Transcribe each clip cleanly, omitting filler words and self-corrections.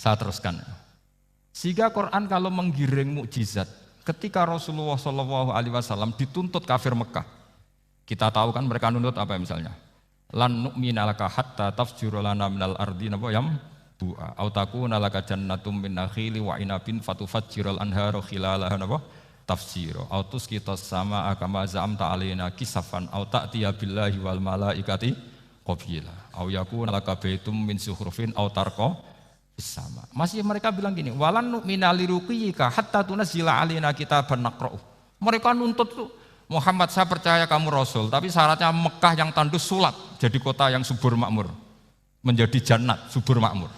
Saya teruskan. Sehingga Quran kalau menggiring mukjizat, ketika Rasulullah SAW dituntut kafir Mekah, kita tahu kan mereka nuntut apa misalnya? Lan nu'mina laka hatta tafjura lana minal ardi napa yam bu'a au takuna laka jannatum min nakhili wa inabin fatufajjiral anharu khilalaha napa tafsira au tusqitas samaa kama za'amta alaina kisafan au ta'tiya billahi wal malaikati qabila au yakuna laka baitum min zuhrufin au tarqa sama. Masih mereka bilang gini, walan nu'mina liruqiyika hatta tunazzila alaina kitaban naqra'u. Mereka nuntut tuh, Muhammad saya percaya kamu Rasul, tapi syaratnya Mekah yang tandus sulap, jadi kota yang subur makmur, menjadi jannat subur makmur.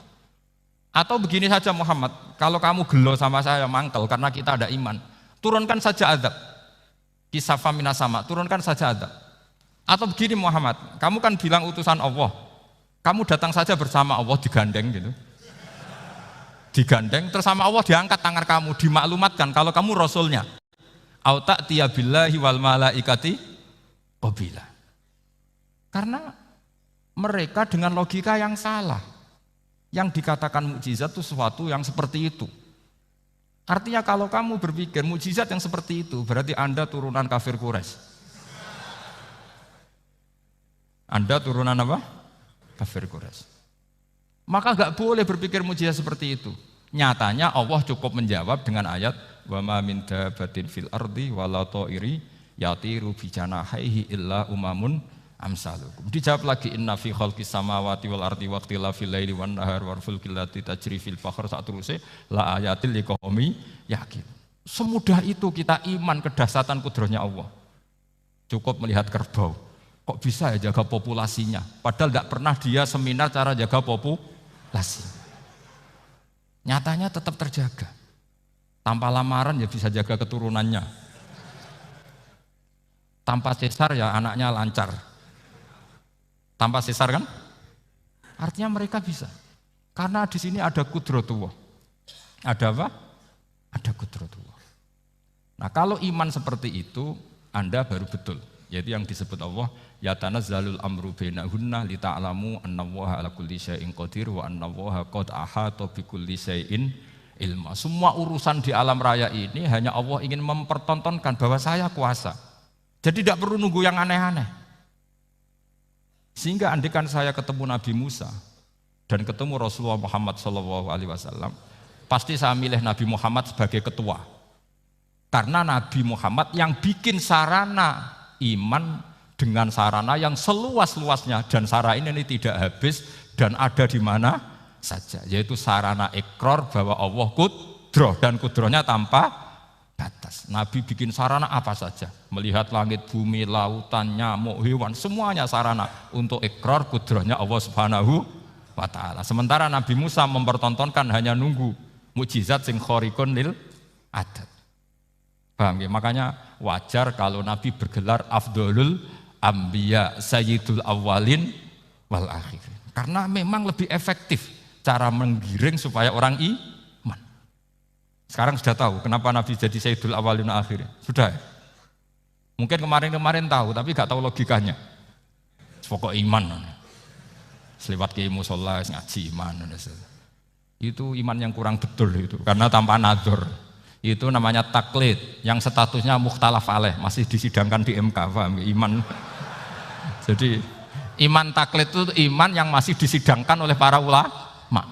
Atau begini saja Muhammad, kalau kamu gelo sama saya mangkel karena kita ada iman, turunkan saja azab. Kisafa minas sama, turunkan saja azab. Atau begini Muhammad, kamu kan bilang utusan Allah, kamu datang saja bersama Allah digandeng gitu. Digandeng terus sama Allah diangkat tangan kamu, dimaklumatkan kalau kamu rasulnya. Au ta'tiya billahi wal malaikati qabila. Karena mereka dengan logika yang salah. Yang dikatakan mukjizat itu sesuatu yang seperti itu. Artinya kalau kamu berpikir mukjizat yang seperti itu, berarti Anda turunan kafir Quraisy. Anda turunan apa? Kafir Quraisy. Maka enggak boleh berpikir mukjizat seperti itu. Nyatanya Allah cukup menjawab dengan ayat wa ma min dabatin fil ardi wala ta'iri yatiru bi janahihi illa umamun amsalukum. Dijawab lagi inna fi khalqis samawati wal ardi waqtilafil laili wan nahar wal fulki allati tajri fil bahr satruse la ayatil liqaumi yaqin. Semudah itu kita iman kedahsyatan kudrahnya Allah. Cukup melihat kerbau. Kok bisa ya jaga populasinya? Padahal tidak pernah dia seminar cara jaga populasi. Nyatanya tetap terjaga. Tanpa lamaran ya bisa jaga keturunannya. Tanpa sesar ya anaknya lancar. Tanpa sesar kan? Artinya mereka bisa. Karena di sini ada kudratullah. Ada apa? Ada kudratullah. Nah kalau iman seperti itu, Anda baru betul. Yaitu yang disebut Allah yatanazzalul amru bainahunna lita'lamu annallaha ala kulli syai'in qadir wa annallaha qad ahata bi kulli syai'in ilma. Semua urusan di alam raya ini hanya Allah ingin mempertontonkan bahwa saya kuasa. Jadi tidak perlu nunggu yang aneh-aneh. Sehingga andikan saya ketemu Nabi Musa dan ketemu Rasulullah Muhammad SAW, pasti saya milih Nabi Muhammad sebagai ketua. Karena Nabi Muhammad yang bikin sarana iman dengan sarana yang seluas-luasnya dan sarana ini tidak habis dan ada di mana saja, yaitu sarana ikrar bahwa Allah kudroh dan kudrohnya tanpa batas. Nabi bikin sarana apa saja, melihat langit, bumi, lautan, nyamuk, hewan, semuanya sarana untuk ikrar kudrohnya Allah Subhanahu wa ta'ala. Sementara Nabi Musa mempertontonkan hanya nunggu mukjizat sing khariqun lil adat. Paham ya? Makanya wajar kalau Nabi bergelar Afdolul Ambiya Sayyidul Awwalin wal Akhirin. Karena memang lebih efektif cara menggiring supaya orang iman. Sekarang sudah tahu kenapa Nabi jadi Sayyidul Awwalin wal Akhirin? Sudah ya? Mungkin kemarin-kemarin tahu, tapi gak tahu logikanya. Pokok iman. Selewat ke musola ngaji iman. Itu iman yang kurang betul itu, karena tanpa nadzor. Itu namanya taklid yang statusnya mukhtalaf alaih, masih disidangkan di MK, paham? Iman. Jadi iman taklid itu iman yang masih disidangkan oleh para ulama.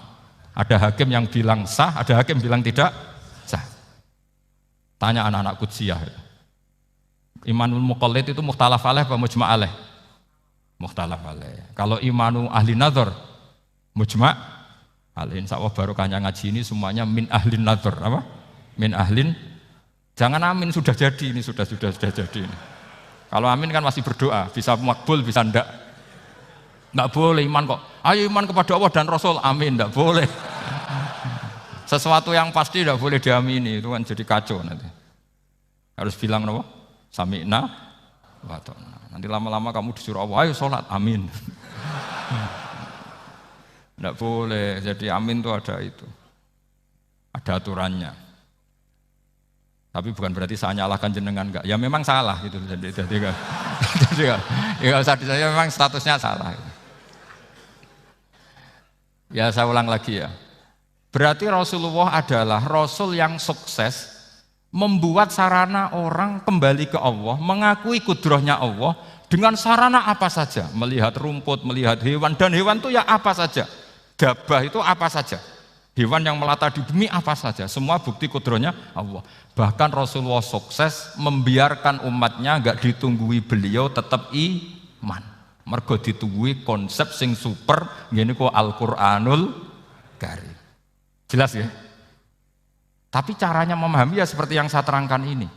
Ada hakim yang bilang sah, ada hakim bilang tidak sah. Tanya anak-anak Qudsiyah. Imanul muqallid itu mukhtalaf alaih apa mujma' alaih? Mukhtalaf alaih. Kalau imanu ahli nadzar mujma' alaih. Insyaallah barokahnya ngaji ini semuanya min ahli nadzar, apa? Min ahlin, jangan amin sudah jadi ini sudah jadi ini. Kalau amin kan masih berdoa, bisa makbul bisa ndak boleh iman kok. Ayo iman kepada Allah dan Rasul, amin, ndak boleh. Sesuatu yang pasti ndak boleh diamini, itu kan jadi kacau nanti. Harus bilang apa? Sami'na wa ta'na. Nanti lama-lama kamu disuruh Allah, ayo sholat, amin. Ndak boleh, jadi amin itu ada itu. Ada aturannya. Tapi bukan berarti saya nyalahkan jenengan, enggak. Ya memang salah gitu. Jadi ya usah saya memang statusnya salah. Ya saya ulang lagi ya. Berarti Rasulullah adalah Rasul yang sukses membuat sarana orang kembali ke Allah, mengakui kudrahnya Allah dengan sarana apa saja, melihat rumput, melihat hewan, dan hewan itu ya apa saja, gabah itu apa saja, hewan yang melata di bumi apa saja, semua bukti kudrahnya Allah. Bahkan Rasulullah sukses membiarkan umatnya nggak ditunggui beliau tetap iman, mergo ditunggui konsep sing super, gini kok Al-Quranul Karim. Jelas ya? Tapi caranya memahami ya seperti yang saya terangkan ini.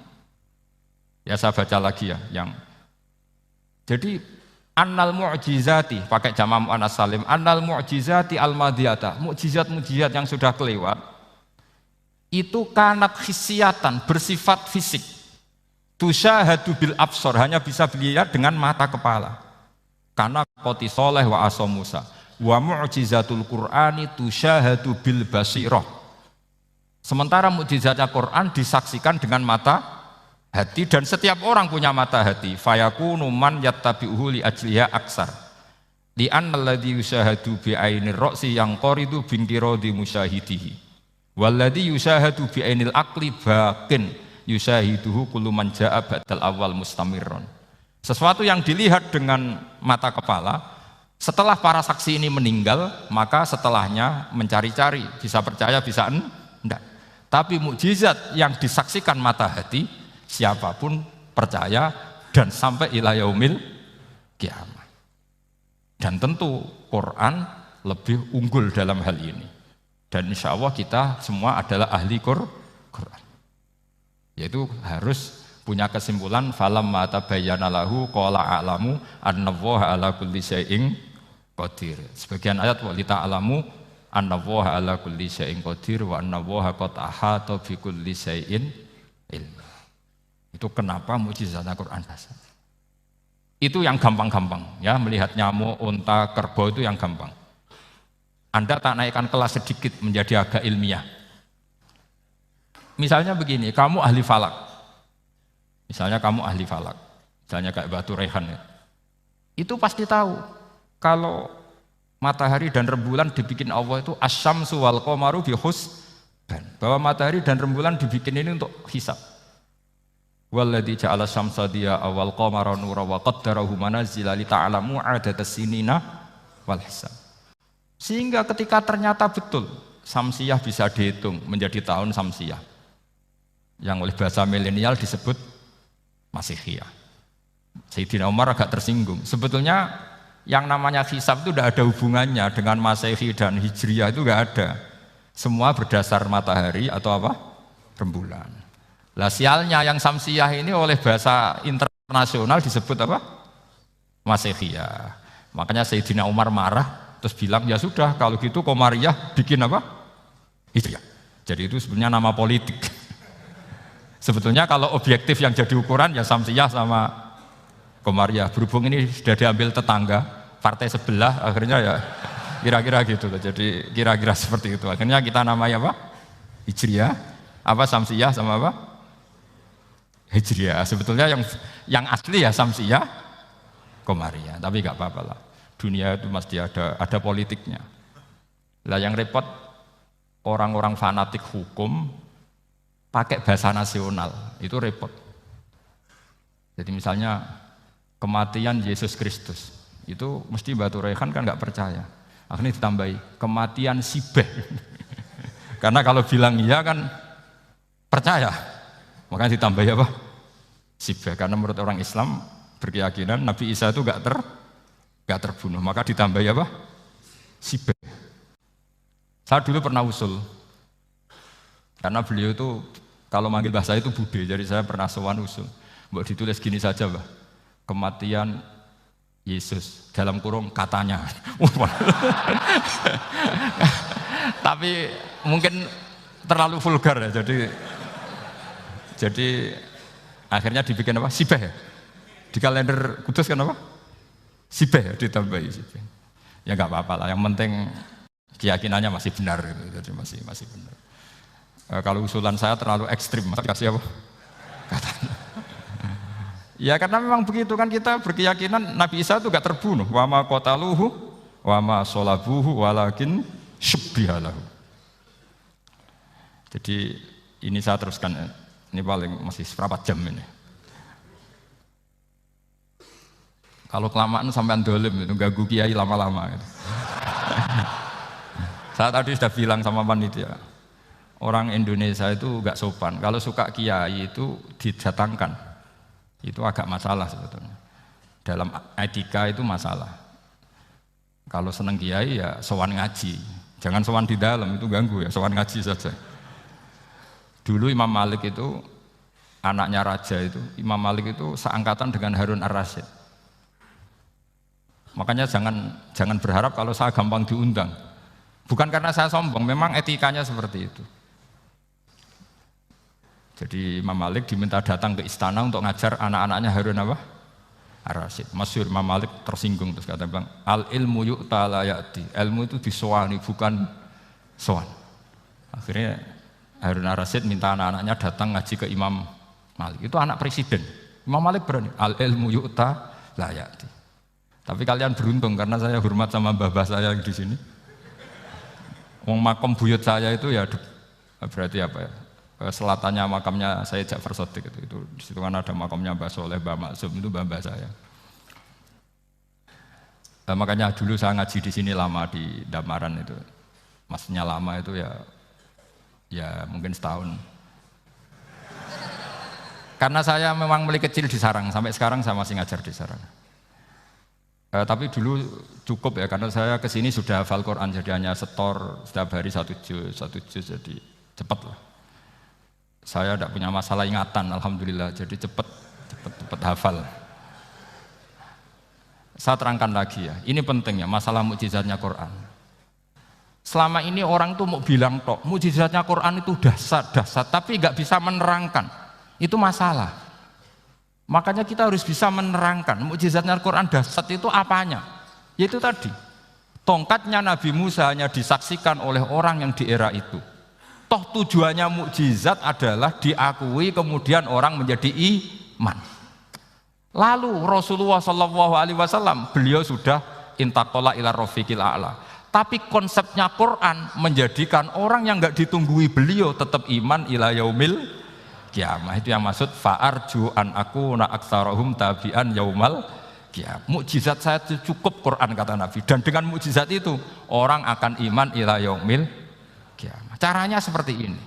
Ya saya baca lagi ya. Jadi annal mu'jizati, pakai jama' mu'annas salim, annal mu'jizati al-madiyata, mukjizat-mukjizat yang sudah kelewat, itu kanat khisiatan, bersifat fisik. Tusyahadu bil absor, hanya bisa dilihat dengan mata kepala. Karena qoti soleh wa aso Musa. Wa mu'jizatul Qur'ani tusyahadu bil basirah. Sementara mukjizatnya Quran disaksikan dengan mata hati, dan setiap orang punya mata hati. Fayakunu man yattabi'uhu li ajliha aksar. Li annalladzi yusyahadu bi ainir ra'si yang qoridu bin qiradi musyahidihi. Walladzi yusyahadu bi ainil aqli baqin yusyahiduhu kullu man jaa ba'dal awal mustamirron. Sesuatu yang dilihat dengan mata kepala, setelah para saksi ini meninggal, maka setelahnya mencari-cari, bisa percaya, bisa enggak. Tapi mukjizat yang disaksikan mata hati, siapapun percaya dan sampai ila yaumil kiamat. Dan tentu Quran lebih unggul dalam hal ini. Dan insya Allah kita semua adalah ahli Quran. Yaitu harus punya kesimpulan falam mata bayyana lahu qala a'lamu annallaha ala kulli syai'in qadir. Sebagian ayat walita alamu annallaha ala kulli syai'in qadir wa annallaha qad ahata bi kulli syai'in ilma. Itu kenapa mukjizat Al-Qur'an dasar. Itu yang gampang-gampang ya, melihat nyamuk, unta, kerbau itu yang gampang. Anda tak naikkan kelas sedikit menjadi agak ilmiah. Misalnya begini, kamu ahli falak. Misalnya kamu ahli falak. Misalnya kayak Batu Rehan ya. Itu pasti tahu kalau matahari dan rembulan dibikin Allah itu asyamsu wal qamaru bihusban, bahwa matahari dan rembulan dibikin ini untuk hisab. Walladzi ja'ala syamsa diya'a wal qamara nura wa qaddarahu manazila li ta'lamu 'adadas sinina wal hisab. Sehingga ketika ternyata betul samsiyah bisa dihitung menjadi tahun samsiyah, yang oleh bahasa milenial disebut Masihiyah. Sayyidina Umar agak tersinggung. Sebetulnya yang namanya hisab itu tidak ada hubungannya dengan Masehi dan Hijriyah, itu tidak ada. Semua berdasar matahari atau apa? Rembulan. Lah sialnya yang samsiyah ini oleh bahasa internasional disebut apa? Masehiyah. Makanya Sayyidina Umar marah terus bilang ya sudah kalau gitu Qamariyah bikin apa? Hijriyah. Jadi itu sebenarnya nama politik. Sebetulnya kalau objektif yang jadi ukuran ya samsiyah sama Qamariyah. Berhubung ini sudah diambil tetangga partai sebelah, akhirnya ya kira-kira gitu loh. Jadi kira-kira seperti itu. Akhirnya kita namanya apa? Hijriyah, apa samsiyah sama apa? Hijriyah. Sebetulnya yang asli ya samsiyah, Qamariyah. Tapi nggak apa-apa lah. Dunia itu mesti ada politiknya. Lah yang repot orang-orang fanatik hukum pakai bahasa nasional itu repot. Jadi misalnya kematian Yesus Kristus itu mesti Batu Rehan kan nggak percaya, akhirnya ditambahi kematian Sibeh. Karena kalau bilang iya kan percaya, makanya ditambahi apa? Sibeh. Karena menurut orang Islam berkeyakinan Nabi Isa itu nggak terbunuh, maka ditambahi apa? Sibeh. Saya dulu pernah usul, karena beliau itu kalau manggil bahasa itu bude, jadi saya pernah sowan usul. Mbok ditulis gini saja, Mbah. Kematian Yesus dalam kurung katanya. Tapi mungkin terlalu vulgar ya, jadi akhirnya dibikin apa? Sibeh ya? Di kalender Kudus kan apa? Sibeh ya, ditambahi Sibeh. Ya nggak apa-apa lah, yang penting keyakinannya masih benar gitu. Jadi masih benar. Kalau usulan saya terlalu ekstrim, maka dikasih apa? Katanya. Ya karena memang begitu kan, kita berkeyakinan Nabi Isa itu gak terbunuh. Wa ma qataluhu wa ma sholabuhu walakin syubbiha lahu. Jadi ini saya teruskan, ini paling masih seperempat jam ini. Kalau kelamaan sampai dolim itu ganggu kiai lama-lama. Gitu. Saya tadi sudah bilang sama panitia, orang Indonesia itu gak sopan. Kalau suka kiai itu didatangkan, itu agak masalah sebetulnya. Dalam etika itu masalah. Kalau seneng kiai ya sowan ngaji, jangan sowan di dalam itu ganggu ya, sowan ngaji saja. Dulu Imam Malik itu anaknya raja itu, Imam Malik itu seangkatan dengan Harun Ar-Rasyid. Makanya jangan berharap kalau saya gampang diundang. Bukan karena saya sombong, memang etikanya seperti itu. Jadi Imam Malik diminta datang ke istana untuk ngajar anak-anaknya Harun apa? Ar-Rasyid. Masyhur Imam Malik tersinggung terus kata Bang, al ilmu yu'ta la ya'ti. Ilmu itu disowani bukan sowan. Akhirnya Harun Ar-Rasyid minta anak-anaknya datang ngaji ke Imam Malik. Itu anak presiden. Imam Malik berani, al ilmu yu'ta la ya'ti. Tapi kalian beruntung karena saya hormat sama mbah-mbah saya yang di sini. Wong makom buyut saya itu ya berarti apa ya? Selatannya makamnya saya Ja'far Shadiq itu di situ kan ada makamnya Mbah Soleh, Mbah Maksum itu mbah saya. Makanya dulu saya ngaji di sini lama di Damaran itu, maksudnya lama itu ya mungkin setahun. Karena saya memang mulai kecil di Sarang sampai sekarang saya masih ngajar di Sarang. Tapi dulu cukup ya karena saya kesini sudah hafal Quran jadi hanya setor setiap hari satu juz jadi cepat lah. Saya tidak punya masalah ingatan, alhamdulillah, jadi cepat hafal. Saya terangkan lagi ya, ini penting ya masalah mukjizatnya Quran. Selama ini orang tuh mau bilang tok, mukjizatnya Quran itu dahsyat, tapi nggak bisa menerangkan, itu masalah. Makanya kita harus bisa menerangkan mukjizatnya Quran dahsyat itu apanya. Yaitu tadi, tongkatnya Nabi Musa hanya disaksikan oleh orang yang di era itu. Toh tujuannya mukjizat adalah diakui kemudian orang menjadi iman. Lalu Rasulullah SAW beliau sudah intaqala ila rafiqil a'la. Tapi konsepnya Quran menjadikan orang yang enggak ditunggui beliau tetap iman ila yaumil kiamah. Itu yang maksud fa'arju an akuna aktsarahum tabi'an yaumal kiamah. Mukjizat saya itu cukup Quran kata Nabi, dan dengan mukjizat itu orang akan iman ila yaumil kiamah. Caranya seperti ini.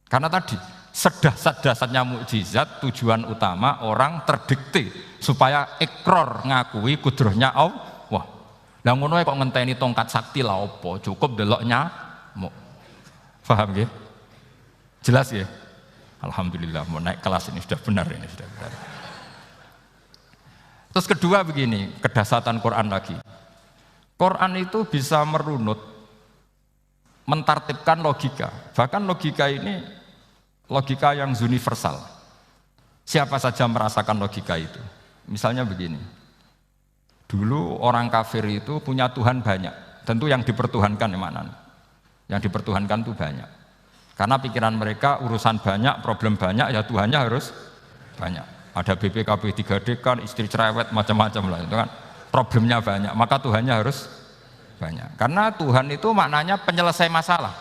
Karena tadi sedahsyat-dahsyatnya mukjizat tujuan utama orang terdikte supaya ikror ngakui kudrohnya Allah. Lah ngono kok ngenteni tongkat sakti lah opo, cukup deloknya mau. Paham nggih? Jelas ya? Alhamdulillah mau naik kelas ini sudah benar ini sudah benar. Terus kedua begini, kedahsyatan Quran lagi. Quran itu bisa merunut, mentartibkan logika. Bahkan logika ini logika yang universal. Siapa saja merasakan logika itu. Misalnya begini. Dulu orang kafir itu punya Tuhan banyak. Tentu yang dipertuhankan yang mana? Yang dipertuhankan itu banyak. Karena pikiran mereka urusan banyak, problem banyak, ya Tuhannya harus banyak. Ada BPKB 3D kan, istri cerewet macam-macam lah itu kan. Problemnya banyak, maka Tuhannya harus banyak. Karena Tuhan itu maknanya penyelesai masalah.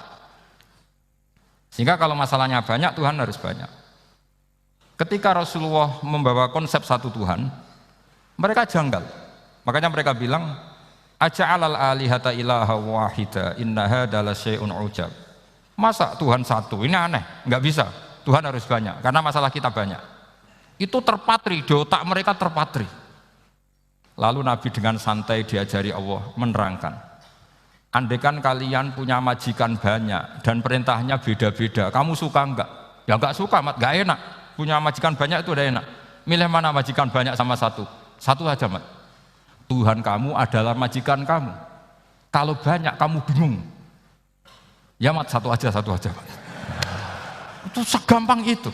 Sehingga kalau masalahnya banyak, Tuhan harus banyak. Ketika Rasulullah membawa konsep satu Tuhan, mereka janggal. Makanya mereka bilang, aja'alal alihata ilaha wahida inna hadza lasyai'un ujab. Masa Tuhan satu? Ini aneh, nggak bisa. Tuhan harus banyak, karena masalah kita banyak. Itu terpatri, di otak mereka terpatri. Lalu Nabi dengan santai diajari Allah menerangkan, andaikan kalian punya majikan banyak dan perintahnya beda-beda, kamu suka enggak? Ya enggak suka, mat, enggak enak. Punya majikan banyak itu udah enak. Milih mana majikan banyak sama satu? Satu saja, mat. Tuhan kamu adalah majikan kamu. Kalau banyak kamu bingung. Ya mat, satu aja mat. Itu segampang itu.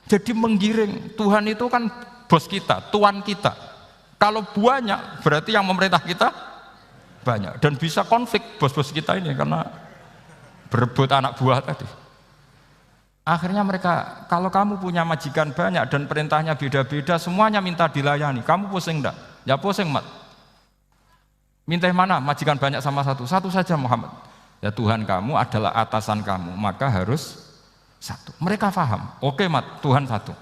Jadi menggiring, Tuhan itu kan bos kita, tuan kita. Kalau banyak berarti yang memerintah kita banyak, dan bisa konflik bos-bos kita ini karena berebut anak buah tadi. Akhirnya mereka, kalau kamu punya majikan banyak dan perintahnya beda-beda, semuanya minta dilayani, kamu pusing enggak? Ya pusing, mat. Minta mana? Majikan banyak sama satu? Satu saja Muhammad. Ya Tuhan kamu adalah atasan kamu, maka harus satu. Mereka paham. Oke, mat, Tuhan satu.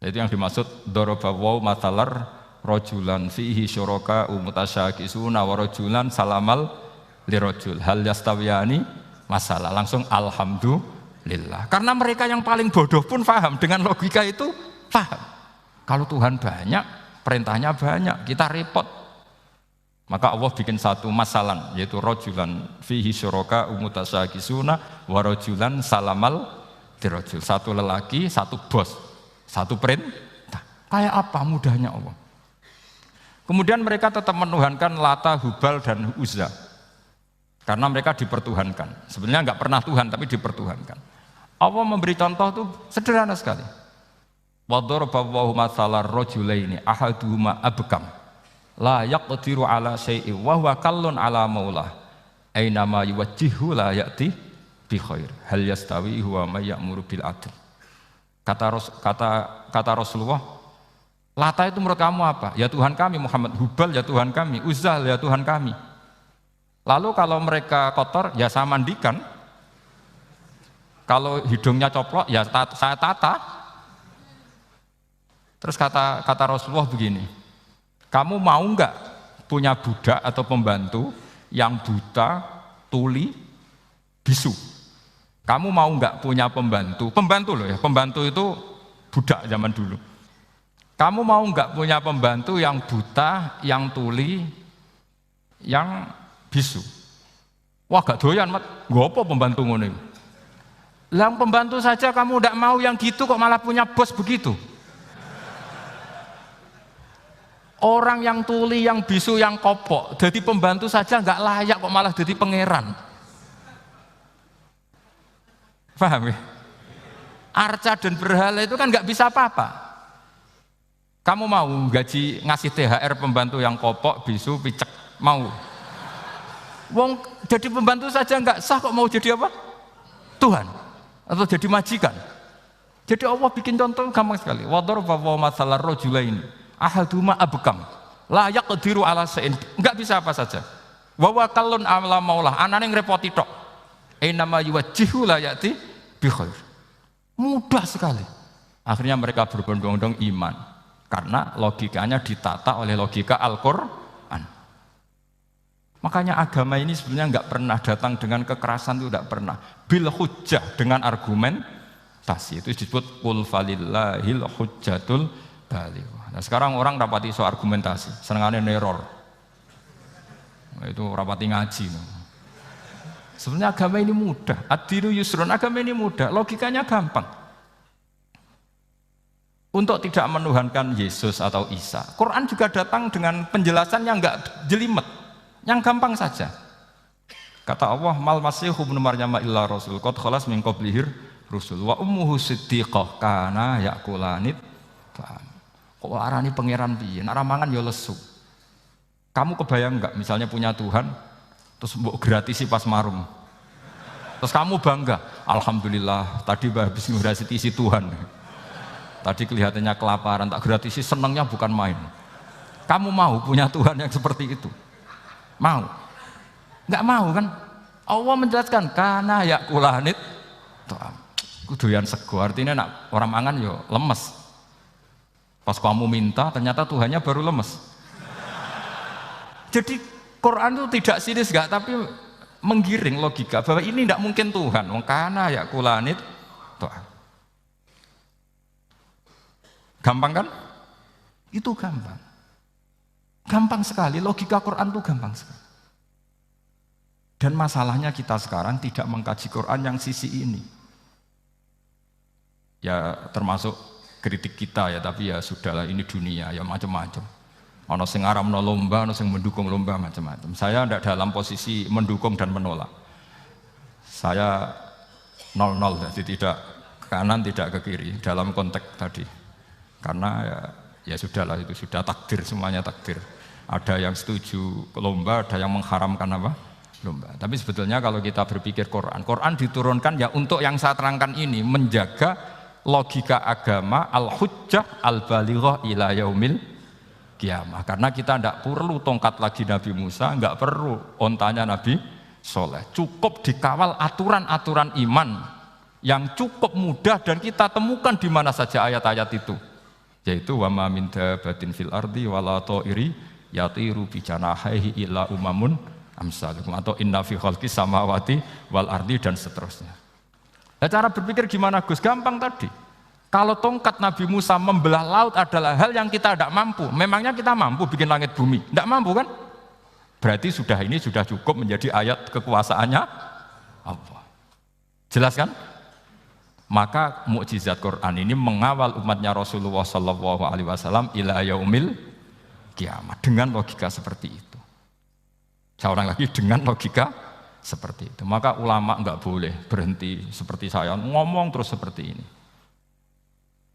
Itu yang dimaksud daraba wa mathalar rajulan fihi syuraka mutasyakisuna wa rajulan salamal lirajul hal yastawiyani masalah. Langsung alhamdulillah. Karena mereka yang paling bodoh pun paham dengan logika itu paham. Kalau Tuhan banyak, perintahnya banyak, kita repot. Maka Allah bikin satu masalah, yaitu rajulan fihi syuraka mutasyakisuna wa rajulan salamal lirajul. Satu lelaki, satu bos, satu perintah. Kayak apa mudahnya Allah. Kemudian mereka tetap menuhankan Lata, Hubal, dan Uzza. Karena mereka dipertuhankan. Sebenarnya enggak pernah Tuhan, tapi dipertuhankan. Allah memberi contoh itu sederhana sekali. Wa daraballahu mathalar rajulaini ahaduhuma abkam la yaqdiru ala syai'in wa huwa kallun ala maulah aina ma yuwajjihu la ya'ti bi khair hal yastawi huwa may ya'muru bil adl. Kata Rasulullah, Lata itu menurut kamu apa? Ya Tuhan kami. Muhammad. Hubal ya Tuhan kami. Uzzah ya Tuhan kami. Lalu kalau mereka kotor ya saya mandikan. Kalau hidungnya coplok ya saya tata. Terus kata Rasulullah begini, kamu mau enggak punya budak atau pembantu yang buta, tuli, bisu? Kamu mau enggak punya pembantu? Pembantu loh ya, pembantu itu budak zaman dulu. Kamu mau enggak punya pembantu yang buta, yang tuli, yang bisu? Wah gak doyan, mat. Ngopo pembantu ngono? Lah pembantu saja kamu enggak mau yang gitu kok malah punya bos begitu? Orang yang tuli, yang bisu, yang kopok, jadi pembantu saja nggak layak kok malah jadi pangeran. Paham ya? Arca dan berhala itu kan nggak bisa apa-apa. Kamu mau gaji ngasih THR pembantu yang kopok, bisu, picek, mau? Wong jadi pembantu saja nggak sah kok mau jadi apa? Tuhan atau jadi majikan. Jadi Allah bikin contoh gampang sekali. Wa daraba mathalar rajulaini ahaduma abkam la yaqdiru ala syai'in, enggak bisa apa saja. Wa wa kallun ala maulah, anane ngrepoti tok. Ainama yuwajjihu la ya'ti bi khair. Mudah sekali. Akhirnya mereka berbondong-bondong iman karena logikanya ditata oleh logika Al-Qur'an. Makanya agama ini sebenarnya enggak pernah datang dengan kekerasan, itu enggak pernah. Bil hujjah, dengan argumentasi. Itu disebut qul falillahil hujjatul baligh. Nah, sekarang orang rapati iso argumentasi, senengane neror. Itu rapati ngaji. Sebenarnya agama ini mudah. Ad-dinu yusrun, agama ini mudah, logikanya gampang. Untuk tidak menuhankan Yesus atau Isa, Quran juga datang dengan penjelasan yang enggak jelimet, yang gampang saja. Kata Allah, mal masihu ibnu maryam illa rasul qad khalas min qablihir rusul wa ummuhu siddiqah kana yaqulanit. Kok arani pangeran piye? Nek mangan ya lesu. Kamu kebayang enggak misalnya punya Tuhan terus mbok gratisi pas marung. Terus kamu bangga, alhamdulillah tadi habis ngratisi Tuhan. Tadi kelihatannya kelaparan, tak gratisi, senangnya bukan main. Kamu mau punya Tuhan yang seperti itu? Mau? Enggak mau kan? Allah menjelaskan kana yaqulanit. Kuduyan sego, artinya nak orang mangan yo lemes. Pas kamu minta, ternyata Tuhannya baru lemes. Jadi Quran itu tidak sinis enggak, tapi menggiring logika bahwa ini tidak mungkin Tuhan. Wong kana ya kulanit. Gampang kan? Itu gampang. Gampang sekali, logika Quran itu gampang sekali. Dan masalahnya kita sekarang tidak mengkaji Quran yang sisi ini. Ya termasuk kritik kita ya, tapi ya sudahlah, ini dunia ya macam-macam. Ono sing ngaramno lomba, ono sing mendukung lomba, macam-macam. Saya tidak dalam posisi mendukung dan menolak. Saya 0-0, jadi tidak ke kanan tidak ke kiri dalam konteks tadi. Karena ya sudahlah, itu sudah takdir, semuanya takdir. Ada yang setuju lomba, ada yang mengharamkan apa? Lomba. Tapi sebetulnya kalau kita berpikir Quran diturunkan ya untuk yang saya terangkan ini, menjaga logika agama al-hujjah al-balighah ila yaumil qiyamah. Karena kita tidak perlu tongkat lagi Nabi Musa, enggak perlu ontanya Nabi soleh. Cukup dikawal aturan-aturan iman yang cukup mudah dan kita temukan di mana saja ayat-ayat itu. Yaitu wa ma min dabbatin fil ardi wala ta'iri yatiru bi janahihi illa umamun amsalukum atau inna fi khalqis samawati wal ardi dan seterusnya. Nah, cara berpikir gimana Gus? Gampang tadi. Kalau tongkat Nabi Musa membelah laut adalah hal yang kita tidak mampu. Memangnya kita mampu bikin langit bumi? Tidak mampu kan? Berarti ini sudah cukup menjadi ayat kekuasaannya Allah. Jelas kan? Maka mukjizat Quran ini mengawal umatnya Rasulullah Sallallahu Alaihi Wasallam ila yaumil kiamat dengan logika seperti itu. Saya ulang lagi dengan logika seperti itu. Maka ulama enggak boleh berhenti seperti saya ngomong terus seperti ini.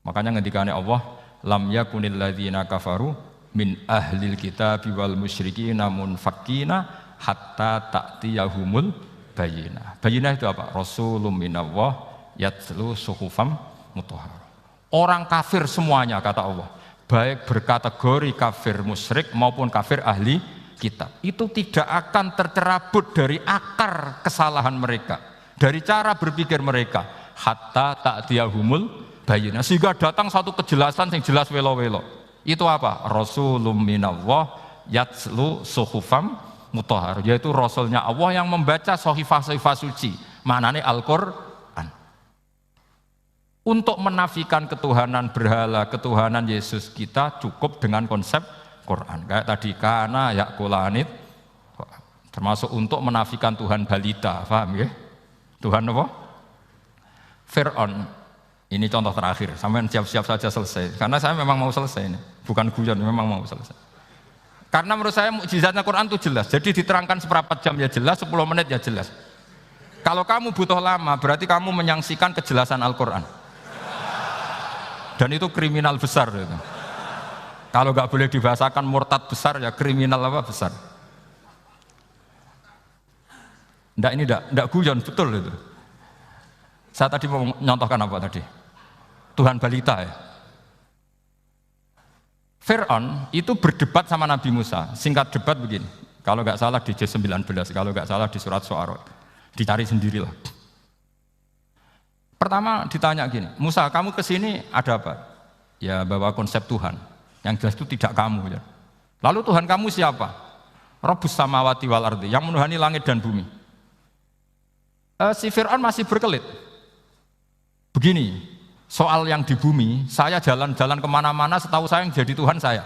Makanya ngendikane Allah, lam yakunil ladzina kafaru min ahlil kitabi wal musyrikina munfakkina hatta ta'tiyahumul bayyinah. Bayyinah itu apa? Rasulun minallah yatlu suhufam mutahhar. Orang kafir semuanya kata Allah, baik berkategori kafir musyrik maupun kafir ahli kitab, itu tidak akan tercerabut dari akar kesalahan mereka, dari cara berpikir mereka, hatta ta'tiyahumul bayyinah, sehingga datang satu kejelasan yang jelas welo-welo. Itu apa? Rasulun minallah yatslu suhufam mutahhar, yaitu rasulnya Allah yang membaca sahifah-sahifah suci, maknanya Al-Qur'an. Untuk menafikan ketuhanan berhala, ketuhanan Yesus kita cukup dengan konsep Quran. Kayak tadi kana yakulanit, termasuk untuk menafikan Tuhan balita, paham ya? Tuhan apa? Fir'aun. Ini contoh terakhir, sampai siap-siap saja selesai. Karena saya memang mau selesai ini, bukan guyon, memang mau selesai. Karena menurut saya mukjizatnya Quran itu jelas. Jadi diterangkan seperempat jam ya jelas, 10 menit ya jelas. Kalau kamu butuh lama, berarti kamu menyaksikan kejelasan Al-Quran. Dan itu kriminal besar itu. Kalau nggak boleh dibahasakan murtad besar ya kriminal apa besar. Ini enggak guyon, betul itu. Saya tadi mau nyontohkan apa tadi? Tuhan balita ya. Fir'aun itu berdebat sama Nabi Musa. Singkat debat begini. Kalau nggak salah di J19, kalau nggak salah di surat Syu'ara. Dicari sendirilah. Pertama ditanya gini, Musa kamu kesini ada apa? Ya bawa konsep Tuhan. Yang jelas itu tidak kamu ya. Lalu Tuhan kamu siapa? Rabbus samawati wal ardi, yang menuhani langit dan bumi. Si Fir'aun masih berkelit. Begini, soal yang di bumi, saya jalan-jalan kemana-mana setahu saya yang jadi Tuhan saya.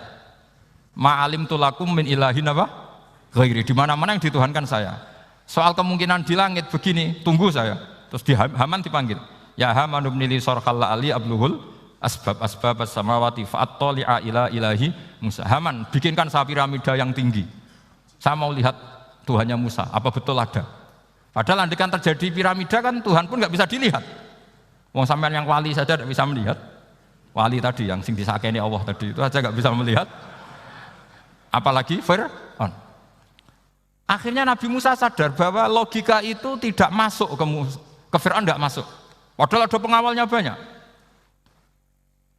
Ma'alim tulakum min ilahin apa? Ghairi, di mana-mana yang dituhankan saya. Soal kemungkinan di langit begini, tunggu saya. Terus di Haman dipanggil. Ya Haman ibnili sorkhalla ali abluhul asbab as-samawati fa'attali'a ila ilahi Musa. Haman, bikinkan piramida yang tinggi. Saya mau lihat Tuhannya Musa, apa betul ada? Padahal andaikan terjadi piramida kan Tuhan pun nggak bisa dilihat. Wong sampean yang wali saja tidak bisa melihat. Wali tadi yang sing disakeni Allah tadi itu aja nggak bisa melihat. Apalagi Fir'aun. Akhirnya Nabi Musa sadar bahwa logika itu tidak masuk ke Fir'aun, nggak masuk. Padahal ada pengawalnya banyak.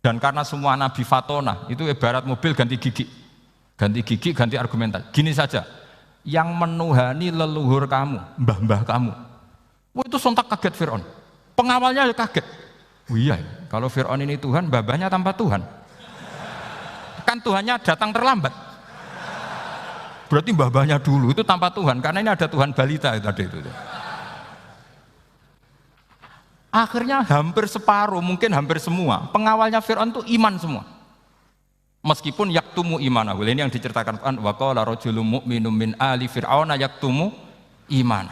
Dan karena semua nabi fatona, itu ibarat mobil ganti gigi, ganti argumentasi. Gini saja, yang menuhani leluhur kamu, mbah-mbah kamu, itu sontak kaget Fir'aun. Pengawalnya kaget. Oh iya, kalau Fir'aun ini Tuhan, mbah-mbahnya tanpa Tuhan. Kan Tuhannya datang terlambat. Berarti mbah-mbahnya dulu itu tanpa Tuhan, karena ini ada Tuhan balita tadi itu. Akhirnya hampir separuh, mungkin hampir semua pengawalnya Fir'aun itu iman semua. Meskipun yaktumu imanahu, ini yang diceritakan Quran, wa qala rajulun mu'minun min ali fir'auna yaktumu iman.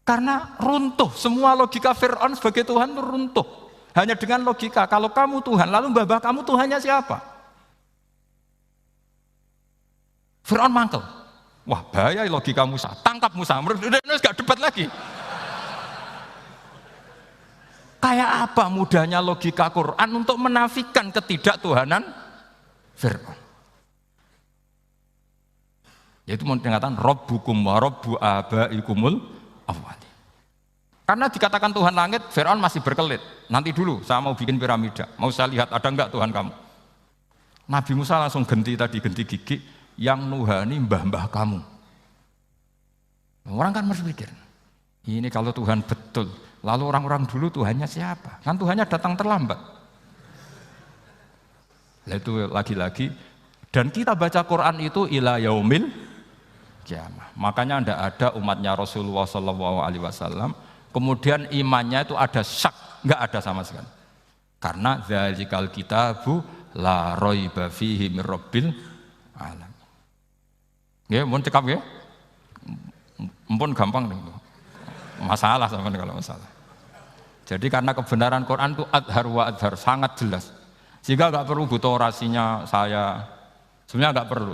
Karena runtuh, semua logika Fir'aun sebagai Tuhan itu runtuh. Hanya dengan logika, kalau kamu Tuhan, lalu mbah kamu Tuhannya siapa? Fir'aun mangkel. Wah bahaya logika Musa, tangkap Musa, udah gak debat lagi. Kayak apa mudahnya logika Quran untuk menafikan ketidaktuhanan Fir'aun. Yaitu mengatakan Rabbukum wa Rabbu abaikumul awwalin. Karena dikatakan Tuhan langit, Fir'aun masih berkelit. Nanti dulu saya mau bikin piramida, mau saya lihat ada enggak Tuhan kamu. Nabi Musa langsung ganti gigi yang nuhani mbah-mbah kamu. Orang kan harus pikir, ini kalau Tuhan betul, lalu orang-orang dulu Tuhannya siapa? Kan Tuhannya datang terlambat. Nah, itu lagi-lagi, dan kita baca Quran itu ila yaumil kiamah. Makanya tidak ada umatnya Rasulullah SAW, kemudian imannya itu ada syak, nggak ada sama sekali. Karena dzalikal kitabu la raiba fihi mir rabbil alamin. Nggih, mun cekap nggih. Mumpun gampang nih. Masalah sama kalau masalah. Jadi karena kebenaran Quran itu adhar wa adhar, sangat jelas. Sehingga nggak perlu butuh orasinya saya. Sebenarnya nggak perlu.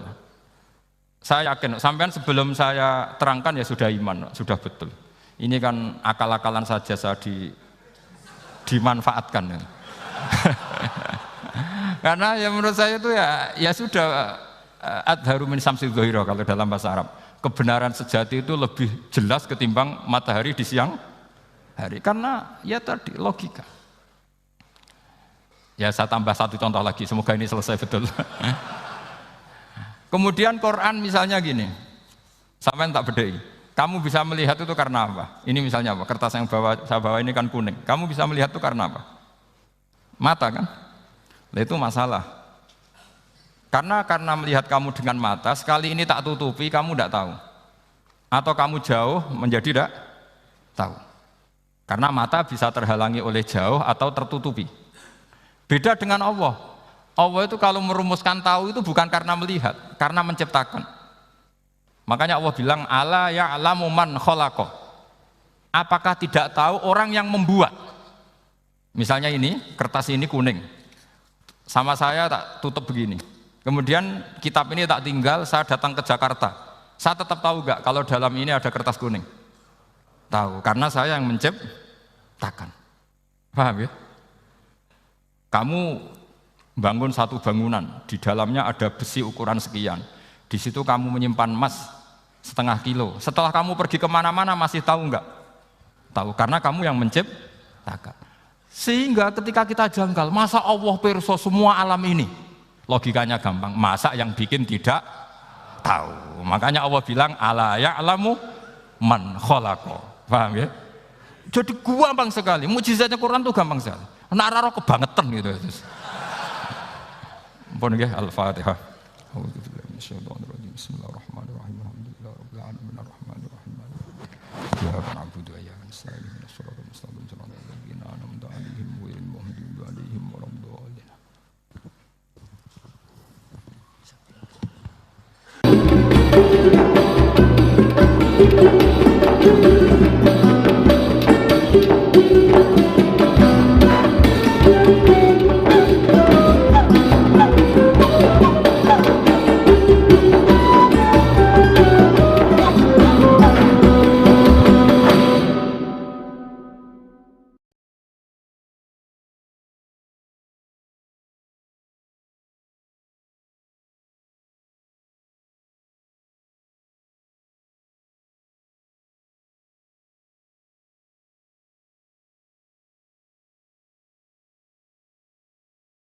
Saya yakin, sampean sebelum saya terangkan ya sudah iman, sudah betul. Ini kan akal-akalan saja saya dimanfaatkan. Karena ya menurut saya itu ya sudah adharu min samsi dhahira kalau dalam bahasa Arab. Kebenaran sejati itu lebih jelas ketimbang matahari di siang hari. Karena ya tadi logika. Ya saya tambah satu contoh lagi, semoga ini selesai betul. Kemudian Quran misalnya gini, sampai tak bedai. Kamu bisa melihat itu karena apa? Ini misalnya apa? Kertas yang saya bawa ini kan kuning. Kamu bisa melihat itu karena apa? Mata kan? Nah, itu masalah. Karena melihat kamu dengan mata, sekali ini tak tutupi, kamu tidak tahu. Atau kamu jauh menjadi tidak tahu. Karena mata bisa terhalangi oleh jauh atau tertutupi. Beda dengan Allah. Allah itu kalau merumuskan tahu itu bukan karena melihat, karena menciptakan. Makanya Allah bilang, ala ya'lamu man khalaqa. Apakah tidak tahu orang yang membuat? Misalnya ini, kertas ini kuning. Sama saya tak tutup begini. Kemudian kitab ini tak tinggal, saya datang ke Jakarta. Saya tetap tahu enggak kalau dalam ini ada kertas kuning? Tahu, karena saya yang menciptakan. Paham ya? Kamu bangun satu bangunan, di dalamnya ada besi ukuran sekian. Di situ kamu menyimpan emas setengah kilo. Setelah kamu pergi kemana-mana masih tahu enggak? Tahu, karena kamu yang menciptakan. Sehingga ketika kita janggal, masa Allah pirsa semua alam ini? Logikanya gampang, masa yang bikin tidak tahu. Makanya Allah bilang ala ya'lamu man khalaqa. Paham ya? Jadi gampang sekali, mukjizatnya Quran itu gampang sekali. Nek ora kebangetan gitu. Ampun nggih, Al-Fatihah. A'udzubillahi minasyaitonir rajim. Bismillahirrahmanirrahim. Alhamdulillahirabbil alamin arrahmanirrahim. Iyyaka na'budu wa iyyaka nasta'in.